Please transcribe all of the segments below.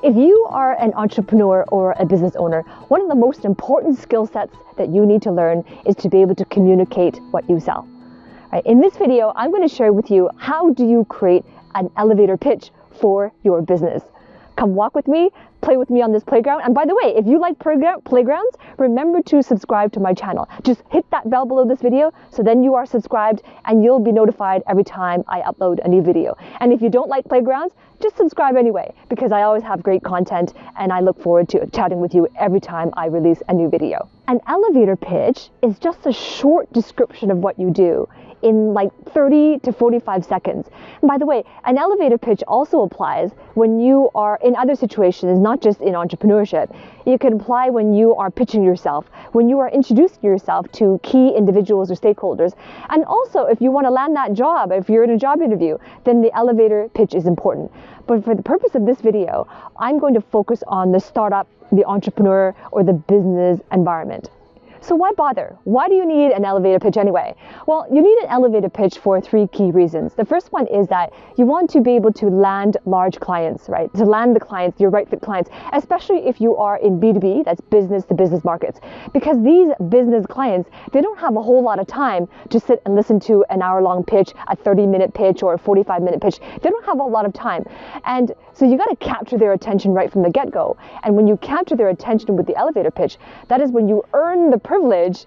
If you are an entrepreneur or a business owner, one of the most important skill sets that you need to learn is to be able to communicate what you sell. Right? In this video, I'm going to share with you how do you create an elevator pitch for your business. Come walk with me, play with me on this playground. And by the way, if you like playgrounds, remember to subscribe to my channel. Just hit that bell below this video so then you are subscribed and you'll be notified every time I upload a new video. And if you don't like playgrounds, just subscribe anyway, because I always have great content and I look forward to chatting with you every time I release a new video. An elevator pitch is just a short description of what you do in like 30 to 45 seconds. And by the way, an elevator pitch also applies when you are in other situations, not just in entrepreneurship. You can apply when you are pitching yourself, when you are introducing yourself to key individuals or stakeholders. And also, if you want to land that job, if you're in a job interview, then the elevator pitch is important. But for the purpose of this video, I'm going to focus on the startup, the entrepreneur, or the business environment. So why bother? Why do you need an elevator pitch anyway? Well, you need an elevator pitch for three key reasons. The first one is that you want to be able to land large clients, right? To land the clients, your right fit clients, especially if you are in B2B, that's business to business markets. Because these business clients, they don't have a whole lot of time to sit and listen to an hour-long pitch, a 30-minute pitch, or a 45-minute pitch. They don't have a lot of time. And so you got to capture their attention right from the get-go. And when you capture their attention with the elevator pitch, that is when you earn the privilege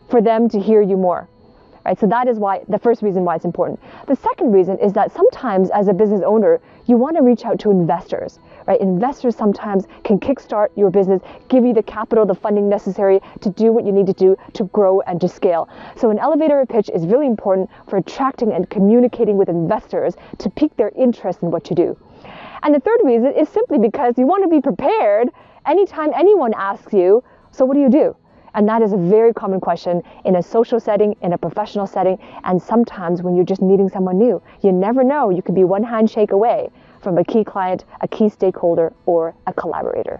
for them to hear you more. Right? So that is why, the first reason why it's important. The second reason is that sometimes as a business owner, you want to reach out to investors. Right? Investors sometimes can kickstart your business, give you the capital, the funding necessary to do what you need to do to grow and to scale. So an elevator pitch is really important for attracting and communicating with investors to pique their interest in what you do. And the third reason is simply because you want to be prepared anytime anyone asks you, so what do you do? And that is a very common question in a social setting, in a professional setting, and sometimes when you're just meeting someone new. You never know, you could be one handshake away from a key client, a key stakeholder, or a collaborator.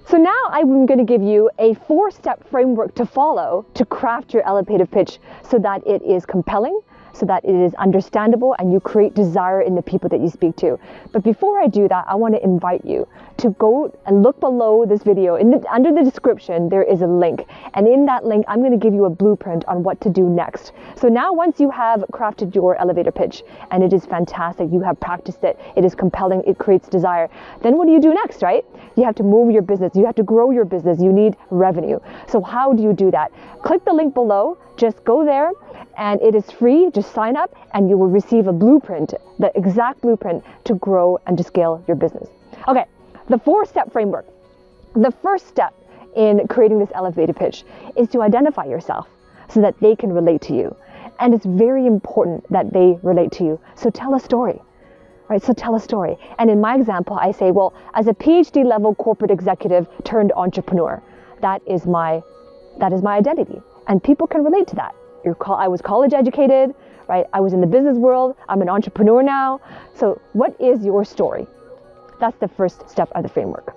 So now I'm going to give you a 4-step framework to follow to craft your elevator pitch so that it is compelling, so that it is understandable and you create desire in the people that you speak to. But before I do that, I want to invite you to go and look below this video. Under the description, there is a link. And in that link, I'm going to give you a blueprint on what to do next. So now once you have crafted your elevator pitch, and it is fantastic, you have practiced it, it is compelling, it creates desire, then what do you do next, right? You have to move your business, you have to grow your business, you need revenue. So how do you do that? Click the link below, just go there, and it is free. Just sign up and you will receive a blueprint, the exact blueprint to grow and to scale your business. Okay, the 4-step framework. The first step in creating this elevator pitch is to identify yourself so that they can relate to you. And it's very important that they relate to you. So tell a story. Right, so tell a story. And in my example, I say, well, as a PhD level corporate executive turned entrepreneur, that is my identity. And people can relate to that. I was college educated, right? I was in the business world. I'm an entrepreneur now. So what is your story? That's the first step of the framework.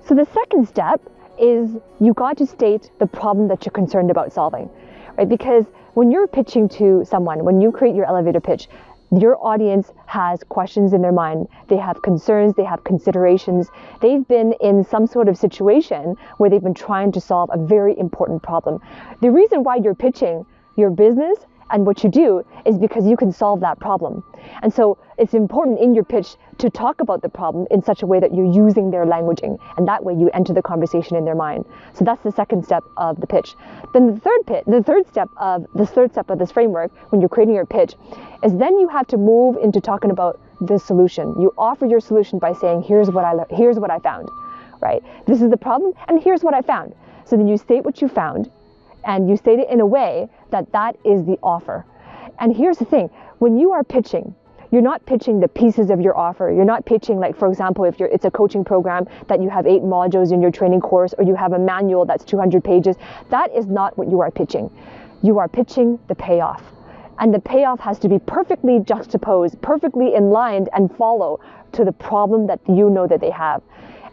So the second step is you got to state the problem that you're concerned about solving, right? Because when you're pitching to someone, when you create your elevator pitch, your audience has questions in their mind. They have concerns, they have considerations. They've been in some sort of situation where they've been trying to solve a very important problem. The reason why you're pitching your business and what you do is because you can solve that problem. And so it's important in your pitch to talk about the problem in such a way that you're using their languaging, and that way you enter the conversation in their mind. So that's the second step of the pitch. Then the third step of this framework, when you're creating your pitch, is then you have to move into talking about the solution. You offer your solution by saying, here's what I found, right? This is the problem, and here's what I found. So then you state what you found, and you state it in a way that is the offer. And here's the thing, when you are pitching, you're not pitching the pieces of your offer. You're not pitching, like, for example, if it's a coaching program that you have 8 modules in your training course, or you have a manual that's 200 pages. That is not what you are pitching. You are pitching the payoff. And the payoff has to be perfectly juxtaposed, perfectly in line and follow to the problem that you know that they have.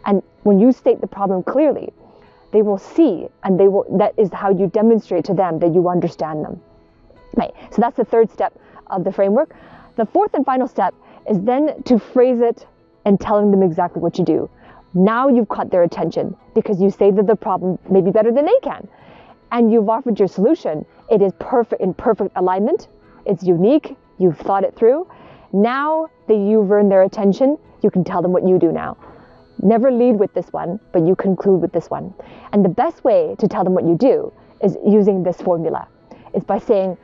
And when you state the problem clearly, they will see, and that is how you demonstrate to them that you understand them. Right. So that's the third step of the framework. The fourth and final step is then to phrase it and telling them exactly what you do. Now you've caught their attention because you say that the problem may be better than they can. And you've offered your solution. It is perfect, in perfect alignment. It's unique. You've thought it through. Now that you've earned their attention, you can tell them what you do now. Never lead with this one, but you conclude with this one. And the best way to tell them what you do is using this formula. It's by saying,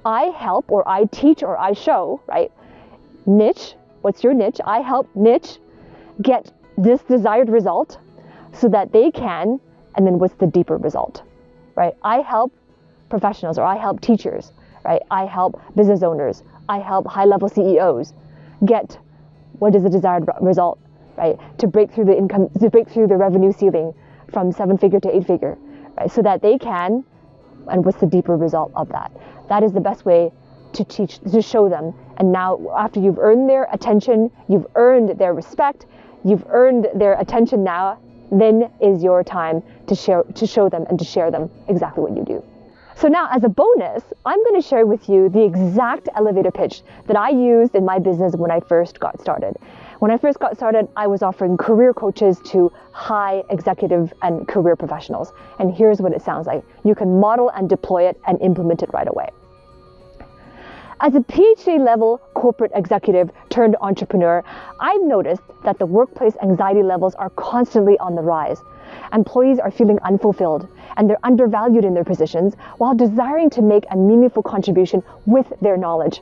I help, or I teach, or I show, right? Niche, what's your niche? I help niche get this desired result so that they can, and then what's the deeper result, right? I help professionals, or I help teachers, right? I help business owners. I help high-level CEOs get what is the desired result, right? To break through the income, to break through the revenue ceiling from 7-figure to 8-figure, right? So that they can, and what's the deeper result of that? That is the best way to teach, to show them. And now, after you've earned their attention, you've earned their respect, you've earned their attention now, then is your time to show them and to share them exactly what you do. So now, as a bonus, I'm going to share with you the exact elevator pitch that I used in my business when I first got started. When I first got started, I was offering career coaches to high executive and career professionals. And here's what it sounds like. You can model and deploy it and implement it right away. As a PhD level corporate executive turned entrepreneur, I've noticed that the workplace anxiety levels are constantly on the rise. Employees are feeling unfulfilled and they're undervalued in their positions while desiring to make a meaningful contribution with their knowledge.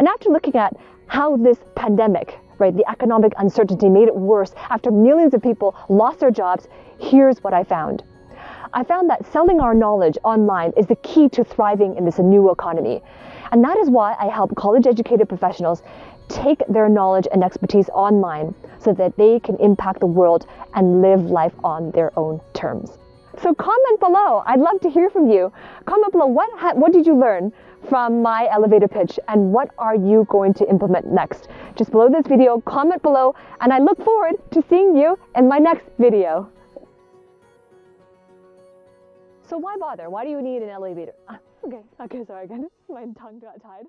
And after looking at how this pandemic, right, the economic uncertainty made it worse after millions of people lost their jobs, here's what I found. I found that selling our knowledge online is the key to thriving in this new economy. And that is why I help college-educated professionals take their knowledge and expertise online so that they can impact the world and live life on their own terms. So comment below. I'd love to hear from you. Comment below, what did you learn from my elevator pitch and what are you going to implement next? Just below this video, comment below, and I look forward to seeing you in my next video. So why bother? Why do you need an elevator? Okay, sorry again. My tongue got tied.